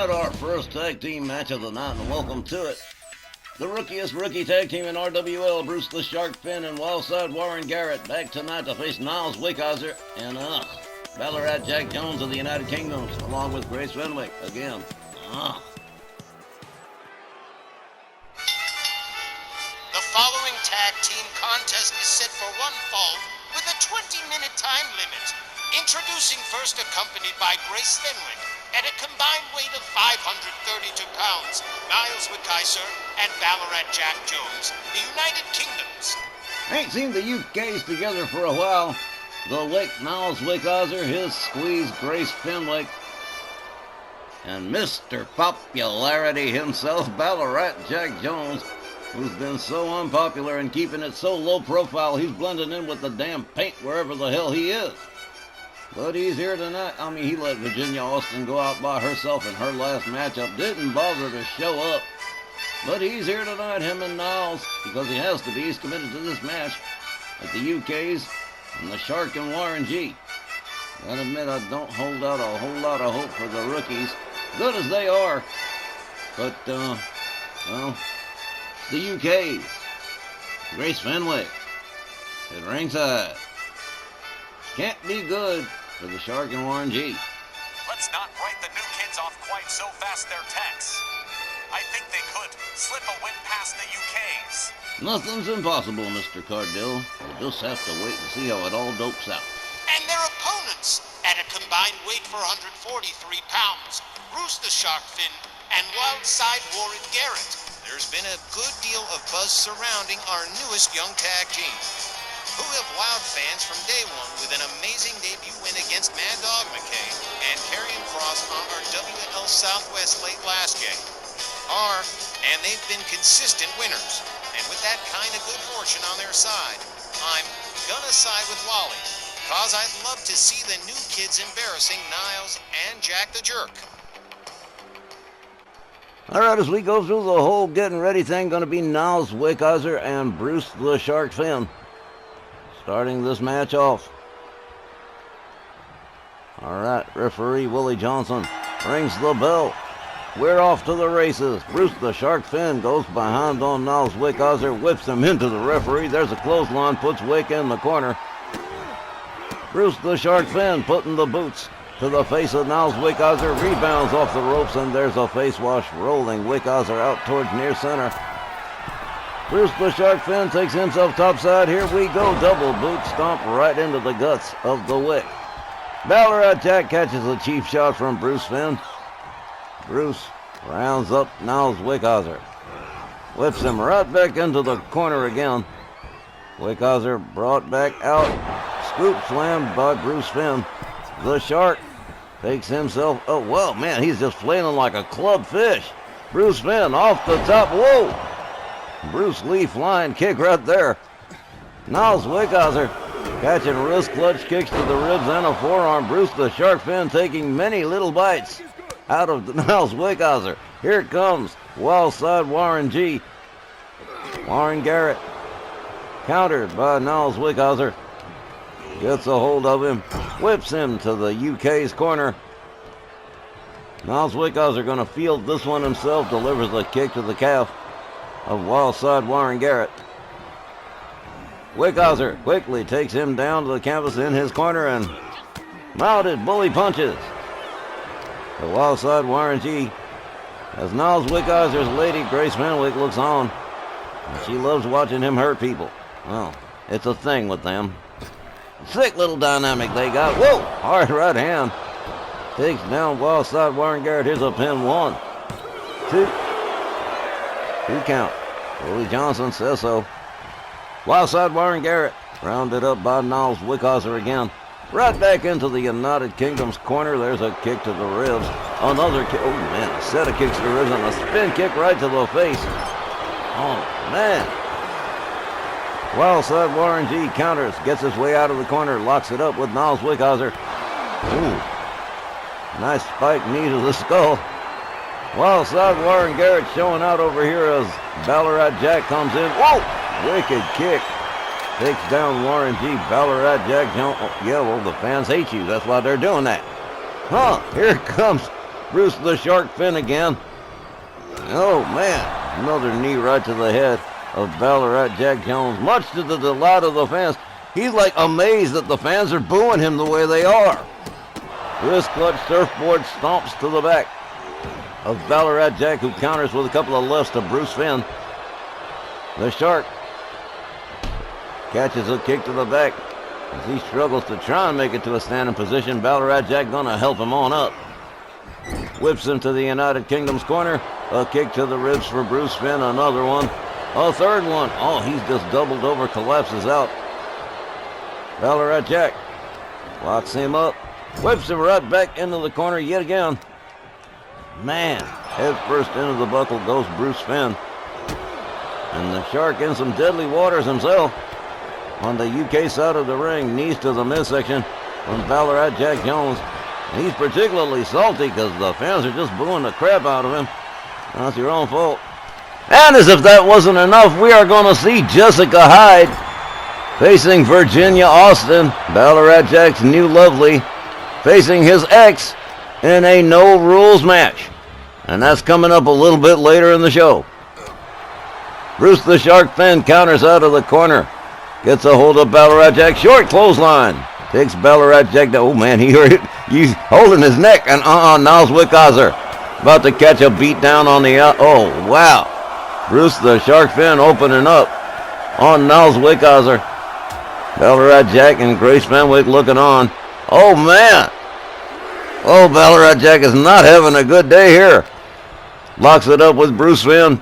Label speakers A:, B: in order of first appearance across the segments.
A: right, our first tag team match of the night, and welcome to it. The rookiest rookie tag team in RWL, Bruce the Shark Finn and Wildside Warren Garrett, back tonight to face Niles Wickhauser and Ballarat Jack Jones of the United Kingdoms, along with Grace Fenwick again.
B: The following tag team contest is set for one fall with a 20-minute time limit. Introducing first, accompanied by Grace Fenwick, at a combined weight of 532 pounds, Niles Wickhauser and Ballarat Jack Jones, the United Kingdoms.
A: Ain't seen the UKs together for a while. The Wick, Niles Wickhauser, his squeeze, Grace Fenwick, and Mr. Popularity himself, Ballarat Jack Jones, who's been so unpopular and keeping it so low profile he's blending in with the damn paint wherever the hell he is. But he's here tonight. I mean, he let Virginia Austin go out by herself in her last matchup. Didn't bother to show up. But he's here tonight, him and Niles, because he has to be. He's committed to this match at the UKs and the Shark and Warren G. Gotta admit, I don't hold out a whole lot of hope for the rookies, good as they are. But, well, the UKs. Grace Fenwick at ringside. Can't be good for the Shark and Warren G.
C: Let's not write the new kids off quite so fast, their techs. I think they could slip a win past the UKs.
A: Nothing's impossible, Mr. Cardell. We'll just have to wait and see how it all dopes out.
B: And their opponents, at a combined weight for 143 pounds, Bruce the Shark Finn and Wildside Warren Garrett. There's been a good deal of buzz surrounding our newest young tag team, who have wowed fans from day one with an amazing debut win against Mad Dog McKay and Karrion Kross on our WL Southwest late last game. And they've been consistent winners. And with that kind of good fortune on their side, I'm gonna side with Wally, cause I'd love to see the new kids embarrassing Niles and Jack the Jerk.
A: All right, as we go through the whole getting ready thing, going to be Niles Wickhauser and Bruce the Shark Finn starting this match off. All right, referee Willie Johnson rings the bell. We're off to the races. Bruce the Shark Finn goes behind on Niles Wickhauser, whips him into the referee. There's a clothesline, puts Wick in the corner. Bruce the Shark Finn putting the boots to the face of Niles Wickhauser, rebounds off the ropes, and there's a face wash rolling Wickhauser out towards near center. Bruce the Shark Finn takes himself topside. Here we go. Double boot stomp right into the guts of the Wick. Ballarat Jack catches a cheap shot from Bruce Finn. Bruce rounds up Niles Wickhauser. Whips him right back into the corner again. Wickhauser brought back out. Scoop slam by Bruce Finn. The Shark takes himself. Oh, well, man, he's just flailing like a club fish. Bruce Finn off the top. Whoa! Bruce Lee flying kick right there. Niles Wickhauser catching wrist clutch kicks to the ribs and a forearm. Bruce the Shark Finn taking many little bites out of Niles Wickhauser. Here it comes. Wildside Warren G. Warren Garrett countered by Niles Wickhauser. Gets a hold of him. Whips him to the UK's corner. Niles Wickhauser going to field this one himself. Delivers a kick to the calf of Wildside Warren Garrett. Wickhauser quickly takes him down to the canvas in his corner and mounted bully punches. The Wildside Warren G. As Niles Wickhauser's lady Grace Fenwick looks on. And she loves watching him hurt people. Well, it's a thing with them. Sick little dynamic they got. Whoa! Hard right hand. Takes down Wildside Warren Garrett. Here's a pin. 1, 2. 2 count. Willie Johnson says so. Wildside Warren Garrett rounded up by Niles Wickhauser again. Right back into the United Kingdom's corner. There's a kick to the ribs. Another kick. Oh, man. A set of kicks to the ribs and a spin kick right to the face. Oh, man. Wildside Warren G counters. Gets his way out of the corner. Locks it up with Niles Wickhauser. Ooh. Nice spike knee to the skull. Wildside Warren Garrett showing out over here as Ballarat Jack comes in. Whoa! Wicked kick. Takes down Warren G. Ballarat Jack Jones. Oh, yeah, well, the fans hate you. That's why they're doing that. Here comes Bruce the Shark Finn again. Oh, man. Another knee right to the head of Ballarat Jack Jones. Much to the delight of the fans. He's like amazed that the fans are booing him the way they are. Wrist clutch surfboard stomps to the back of Ballarat Jack, who counters with a couple of lefts to Bruce Finn. The Shark catches a kick to the back as he struggles to try and make it to a standing position. Ballarat Jack gonna help him on up. Whips him to the United Kingdom's corner. A kick to the ribs for Bruce Finn. Another one. A third one. Oh, he's just doubled over, collapses out. Ballarat Jack locks him up. Whips him right back into the corner yet again. Man, head first into the buckle goes Bruce Finn. And the Shark in some deadly waters himself. On the UK side of the ring, knees to the midsection from Ballarat Jack Jones. And he's particularly salty because the fans are just booing the crap out of him. That's your own fault. And as if that wasn't enough, we are going to see Jessica Hyde facing Virginia Austin. Ballarat Jack's new lovely facing his ex in a no rules match. And that's coming up a little bit later in the show. Bruce the Shark Finn counters out of the corner. Gets a hold of Ballarat Jack. Short clothesline. Takes Ballarat Jack down. Oh, man, he's holding his neck. And Niles Wickhauser about to catch a beat down on the out. Oh, wow. Bruce the Shark Finn opening up on Niles Wickhauser. Ballarat Jack and Grace Fenwick looking on. Oh, man. Oh, Ballarat Jack is not having a good day here. Locks it up with Bruce Finn.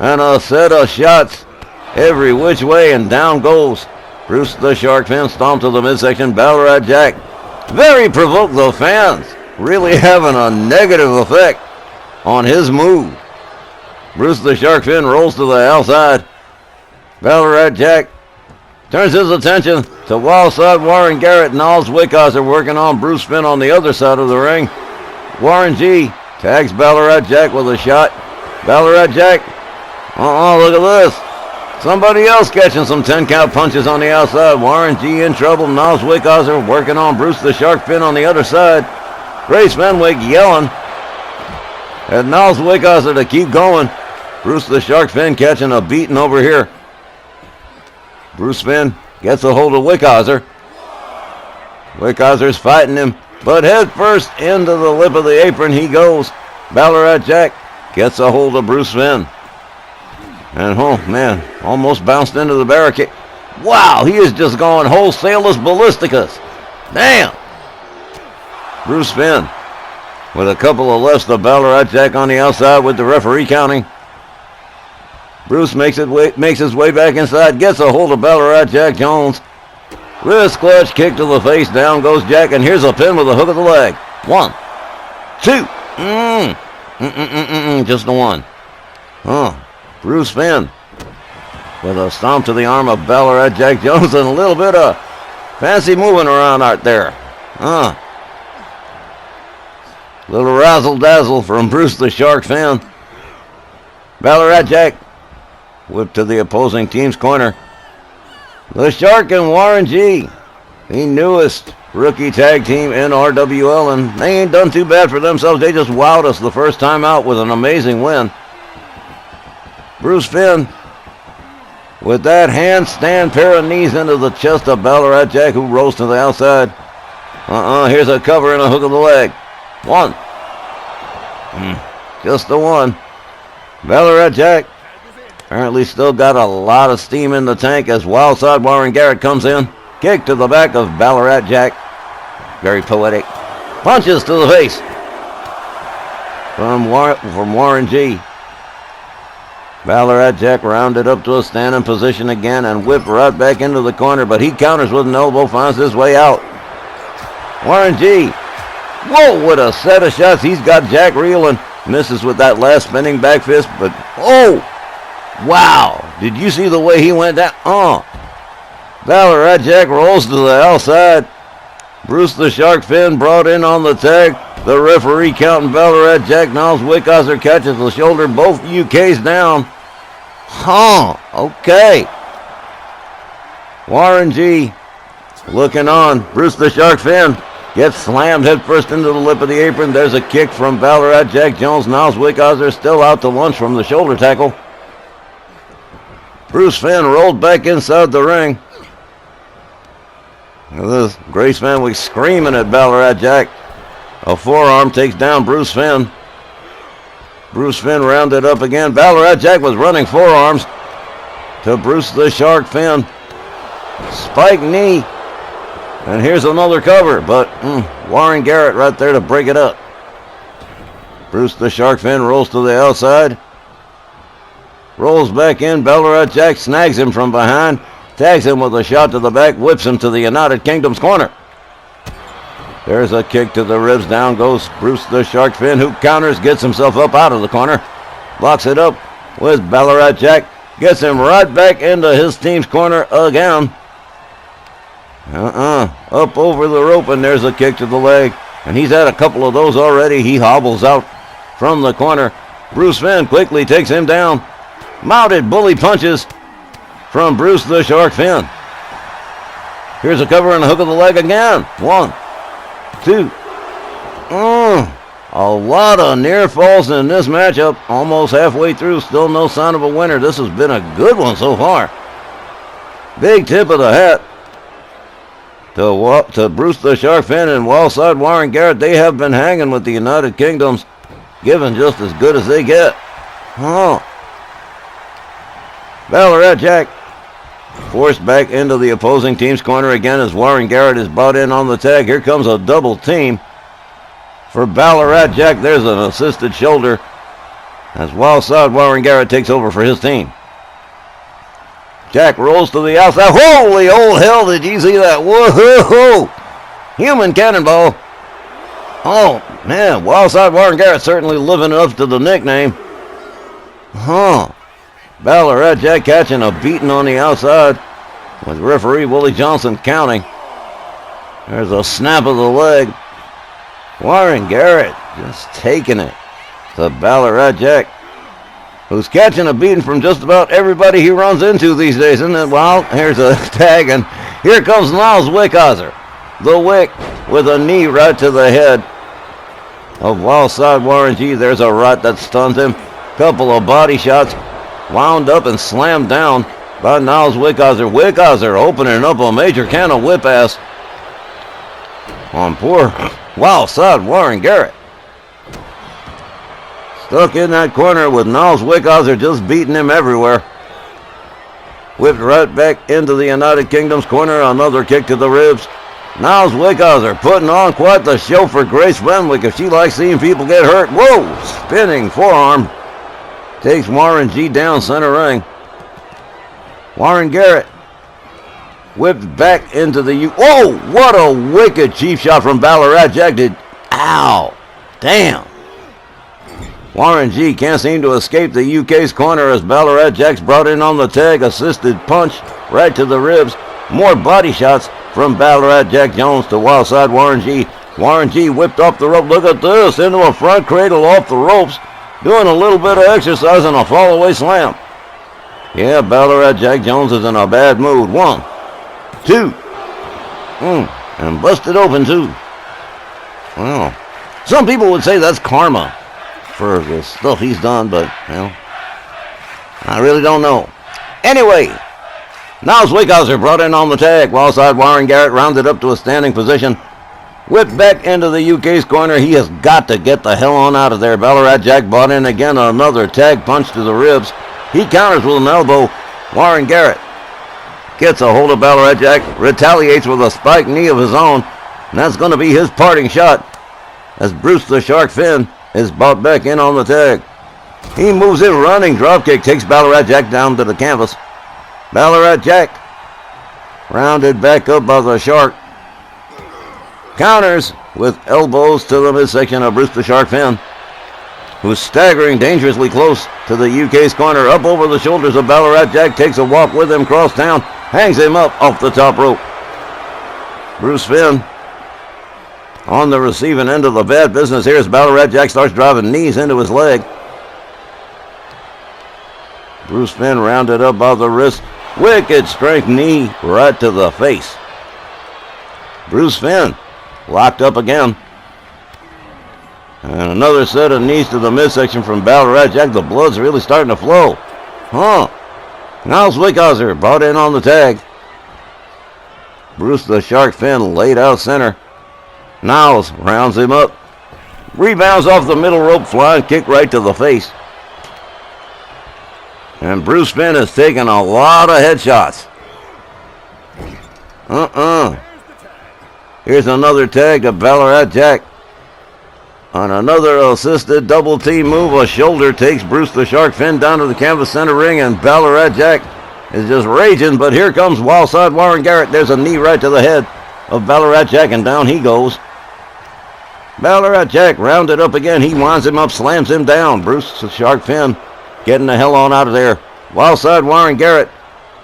A: And a set of shots every which way, and down goes Bruce the Shark Finn. Stomp to the midsection. Ballarat Jack very provoked the fans. Really having a negative effect on his move. Bruce the Shark Finn rolls to the outside. Ballarat Jack turns his attention to wild side Warren Garrett. Niles Wickhauser working on Bruce Finn on the other side of the ring. Warren G tags Ballarat Jack with a shot. Ballarat Jack. Look at this. Somebody else catching some 10-count punches on the outside. Warren G in trouble. Niles Wickhauser working on Bruce the Shark Finn on the other side. Grace Fenwick yelling at Niles Wickhauser to keep going. Bruce the Shark Finn catching a beating over here. Bruce Finn gets a hold of Wickhauser. Wickhauser's fighting him, but head first into the lip of the apron he goes. Ballarat Jack gets a hold of Bruce Finn. And, oh, man, almost bounced into the barricade. Wow, he is just going wholesaleless ballisticus. Damn. Bruce Finn with a couple of lefts to Ballarat Jack on the outside with the referee counting. Bruce makes his way back inside, gets a hold of Ballarat Jack Jones. Wrist clutch, kick to the face, down goes Jack, and here's a pin with a hook of the leg. 1, 2. Just the one. Bruce Finn with a stomp to the arm of Ballarat Jack Jones and a little bit of fancy moving around out there. Little razzle-dazzle from Bruce the Shark Finn. Ballarat Jack whipped to the opposing team's corner. The Shark and Warren G, the newest rookie tag team in RWL, and they ain't done too bad for themselves. They just wowed us the first time out with an amazing win. Bruce Finn with that handstand pair of knees into the chest of Ballarat Jack, who rolls to the outside. Here's a cover and a hook of the leg. 1. Just the one. Ballarat Jack apparently still got a lot of steam in the tank as wildside Warren Garrett comes in. Kick to the back of Ballarat Jack. Very poetic. Punches to the face from Warren G. Ballarat Jack rounded up to a standing position again and whipped right back into the corner, but he counters with an elbow, finds his way out. Warren G. Whoa, what a set of shots. He's got Jack reeling. Misses with that last spinning back fist, but oh, wow. Did you see the way he went down? Ballarat Jack rolls to the outside. Bruce the Shark Finn brought in on the tag. The referee counting Ballarat Jack. Niles Wickhauser catches the shoulder. Both UKs down. Okay. Warren G looking on. Bruce the Shark Finn Gets slammed headfirst into the lip of the apron. There's a kick from Ballarat Jack Jones. Niles Wickhauser still out to lunch from the shoulder tackle. Bruce Fenn rolled back inside the ring. This Grace Fenwick screaming at Ballarat Jack. A forearm takes down Bruce Fenn. Bruce Fenn rounded up again. Ballarat Jack was running forearms to Bruce the Shark Fenn. Spike knee. And here's another cover, but Warren Garrett right there to break it up. Bruce the Shark Fenn rolls to the outside. Rolls back in. Ballarat Jack snags him from behind. Tags him with a shot to the back. Whips him to the United Kingdom's corner. There's a kick to the ribs. Down goes Bruce the Shark Fenn, who counters, gets himself up out of the corner. Locks it up with Ballarat Jack. Gets him right back into his team's corner again. Up over the rope, and there's a kick to the leg. And he's had a couple of those already. He hobbles out from the corner. Bruce Fenn quickly takes him down. Mounted bully punches from Bruce the Shark Fenn. Here's a cover and a hook of the leg again. 1, 2. A lot of near falls in this matchup. Almost halfway through, still no sign of a winner. This has been a good one so far. Big tip of the hat to Bruce the Shark Fenn and Wildside Warren Garrett. They have been hanging with the United Kingdoms, giving just as good as they get. Ballarat Jack forced back into the opposing team's corner again as Warren Garrett is brought in on the tag. Here comes a double team for Ballarat Jack. There's an assisted shoulder as Wildside Warren Garrett takes over for his team. Jack rolls to the outside. Holy old hell, did you see that? Whoa! Human cannonball. Oh, man, Wildside Warren Garrett certainly living up to the nickname. Ballarat Jack catching a beating on the outside with referee Willie Johnson counting. There's a snap of the leg. Warren Garrett just taking it to Ballarat Jack, who's catching a beating from just about everybody he runs into these days, isn't it? Well, here's a tag, and here comes Niles Wickhauser. The Wick with a knee right to the head of Wildside Warren G. There's a right that stuns him. Couple of body shots. Wound up and slammed down by Niles Wickhauser. Wickhauser opening up a major can of whip ass on poor Wildside Warren Garrett. Stuck in that corner with Niles Wickhauser just beating him everywhere. Whipped right back into the United Kingdom's corner. Another kick to the ribs. Niles Wickhauser putting on quite the show for Grace Fenwick if she likes seeing people get hurt. Whoa! Spinning forearm. Takes Warren G down center ring. Warren Garrett whipped back into the Whoa! What a wicked cheap shot from Ballarat Jack. Ow! Damn! Warren G can't seem to escape the UK's corner as Ballarat Jack's brought in on the tag. Assisted punch right to the ribs. More body shots from Ballarat Jack Jones to Wildside Warren G. Warren G whipped off the rope. Look at this. Into a front cradle off the ropes. Doing a little bit of exercise and a fall-away slam. Yeah, Ballarat Jack Jones is in a bad mood. 1, 2. And busted open, too. Well, some people would say that's karma for the stuff he's done, but, well, I really don't know. Anyway, Niles Wickhauser brought in on the tag. Wildside Warren Garrett rounded up to a standing position. Whipped back into the UK's corner. He has got to get the hell on out of there. Ballarat Jack brought in again. Another tag punch to the ribs. He counters with an elbow. Warren Garrett gets a hold of Ballarat Jack. Retaliates with a spike knee of his own. And that's going to be his parting shot as Bruce the Shark Fenn is brought back in on the tag. He moves in running. Dropkick takes Ballarat Jack down to the canvas. Ballarat Jack rounded back up by the Shark. Counters with elbows to the midsection of Bruce the Shark Fenn, who's staggering dangerously close to the UK's corner. Up over the shoulders of Ballarat Jack, takes a walk with him, cross town, hangs him up off the top rope. Bruce Fenn on the receiving end of the bad business here as Ballarat Jack starts driving knees into his leg. Bruce Fenn rounded up by the wrist. Wicked strength knee right to the face. Bruce Fenn locked up again. And another set of knees to the midsection from Ballarat Jack. The blood's really starting to flow. Niles Wickhauser brought in on the tag. Bruce the Shark Finn laid out center. Niles rounds him up. Rebounds off the middle rope, flying kick right to the face. And Bruce Finn has taken a lot of headshots. Here's another tag to Ballarat Jack. On another assisted double team move, a shoulder takes Bruce the Shark Finn down to the canvas center ring, and Ballarat Jack is just raging, but here comes Wildside Warren Garrett. There's a knee right to the head of Ballarat Jack, and down he goes. Ballarat Jack rounded up again. He winds him up, slams him down. Bruce the Shark Finn getting the hell on out of there. Wildside Warren Garrett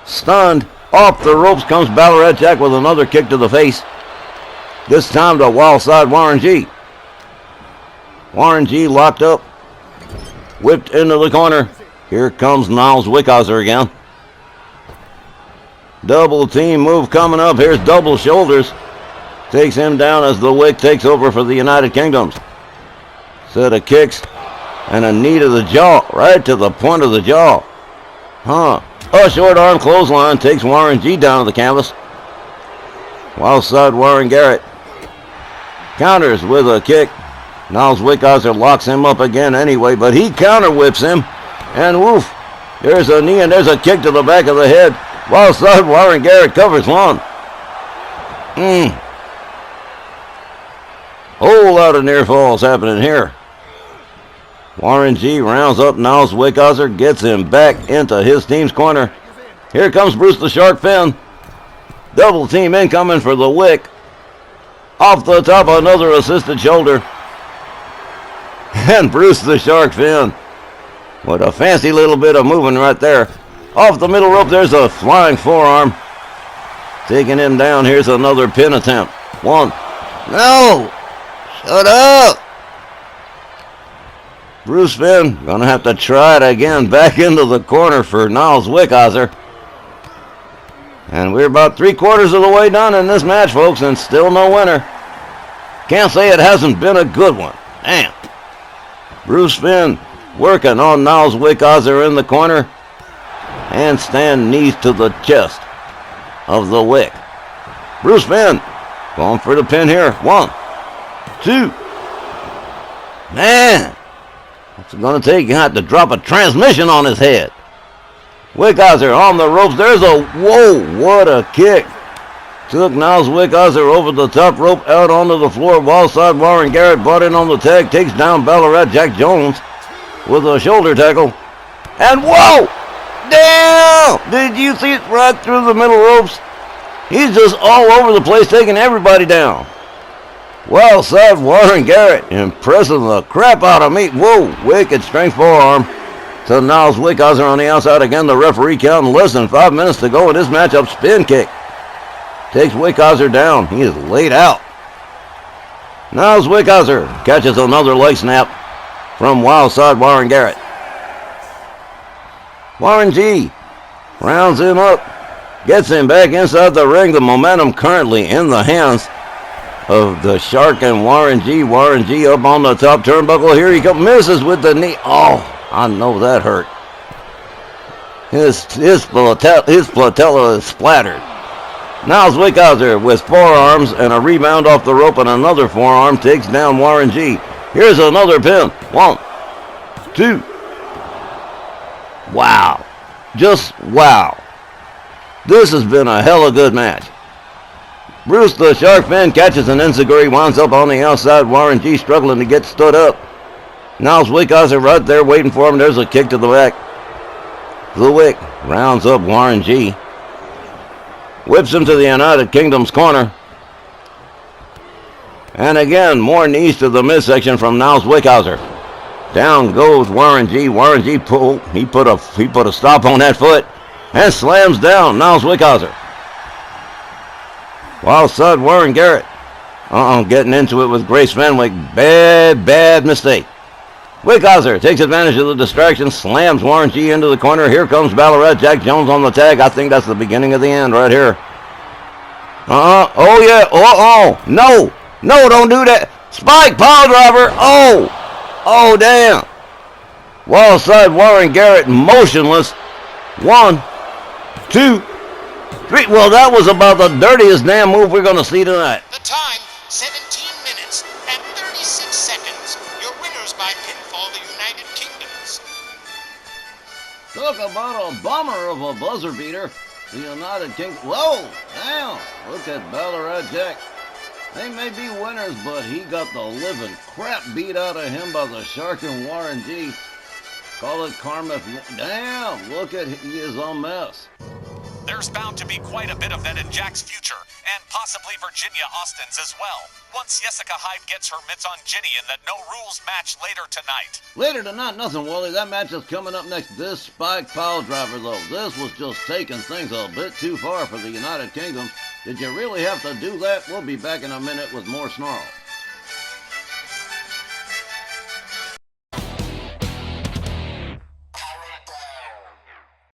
A: stunned. Off the ropes comes Ballarat Jack with another kick to the face. This time to Wildside Warren G. Warren G locked up. Whipped into the corner. Here comes Niles Wickhauser again. Double team move coming up. Here's double shoulders. Takes him down as the Wick takes over for the United Kingdoms. Set of kicks and a knee to the jaw. Right to the point of the jaw. A short arm clothesline takes Warren G down to the canvas. Wildside Warren Garrett counters with a kick. Niles Wickhauser locks him up again anyway, but he counter whips him. And woof, there's a knee and there's a kick to the back of the head. Wildside Warren Garrett covers one. Whole lot of near falls happening here. Warren G rounds up Niles Wickhauser, gets him back into his team's corner. Here comes Bruce the Shark Finn. Double team incoming for the Wick. Off the top, another assisted shoulder. And Bruce the Shark Finn with a fancy little bit of moving right there. Off the middle rope, there's a flying forearm. Taking him down, here's another pin attempt. One. No! Shut up! Bruce Finn gonna have to try it again. Back into the corner for Niles Wickhauser. And we're about 3/4 of the way done in this match, folks, and still no winner. Can't say it hasn't been a good one. Damn. Bruce Finn working on Niles Wickhauser in the corner. Handstand knees to the chest of the Wick. Bruce Finn going for the pin here. 1, 2. Man, what's it going to take? You have to drop a transmission on his head. Wickhauser on the ropes. There's a, whoa, what a kick. Took Niles Wickhauser over the top rope, out onto the floor. Wildside Warren Garrett brought in on the tag. Takes down Ballarat Jack Jones with a shoulder tackle. And whoa! Damn! Did you see it right through the middle ropes? He's just all over the place, taking everybody down. Wildside Warren Garrett impressing the crap out of me. Whoa, wicked strength forearm to Niles Wickhauser on the outside. Again, the referee counting less than 5 minutes to go in this matchup. Spin kick. Takes Wickhauser down. He is laid out. Niles Wickhauser catches another leg snap from Wildside Warren Garrett. Warren G rounds him up. Gets him back inside the ring. The momentum currently in the hands of the Shark and Warren G. Warren G up on the top turnbuckle. Here he comes. Misses with the knee. Oh, I know that hurt. His patella is splattered. Niles Wickhauser with forearms and a rebound off the rope, and another forearm takes down Warren G. Here's another pin. 1, 2. Wow. Just wow. This has been a hella good match. Bruce the Shark Finn catches an enziguri, winds up on the outside. Warren G struggling to get stood up. Niles Wickhauser right there waiting for him. There's a kick to the back. The Wick rounds up Warren G. Whips him to the United Kingdom's corner. And again, more knees to the midsection from Niles Wickhauser. Down goes Warren G. Warren G pulled. He put a stop on that foot and slams down Niles Wickhauser. Wildside Warren Garrett. Getting into it with Grace Fenwick. Bad mistake. Wickhauser takes advantage of the distraction, slams Warren G into the corner. Here comes Ballarat Jack Jones on the tag. I think that's the beginning of the end right here. Oh yeah. No. No, don't do that. Spike pile driver. Oh. Oh, damn. Wild side Warren Garrett motionless. 1, 2, 3. Well, that was about the dirtiest damn move we're going to see tonight.
B: The time, 17 minutes and 36 seconds. Your winners by pinfall, the United Kingdoms.
A: Talk about a bummer of a buzzer beater. The United Kingdom. Whoa, damn. Look at Ballarat Jack. They may be winners, but he got the living crap beat out of him by the Shark and Warren G. Call it karma if you... Damn, look at he is a mess.
C: There's bound to be quite a bit of that in Jack's future, and possibly Virginia Austin's as well, once Jessica Hyde gets her mitts on Ginny in that no-rules match later tonight.
A: Later tonight, nothing, Wally. That match is coming up next. This Spike pile driver, though, this was just taking things a bit too far for the United Kingdom. Did you really have to do that? We'll be back in a minute with more Snarl.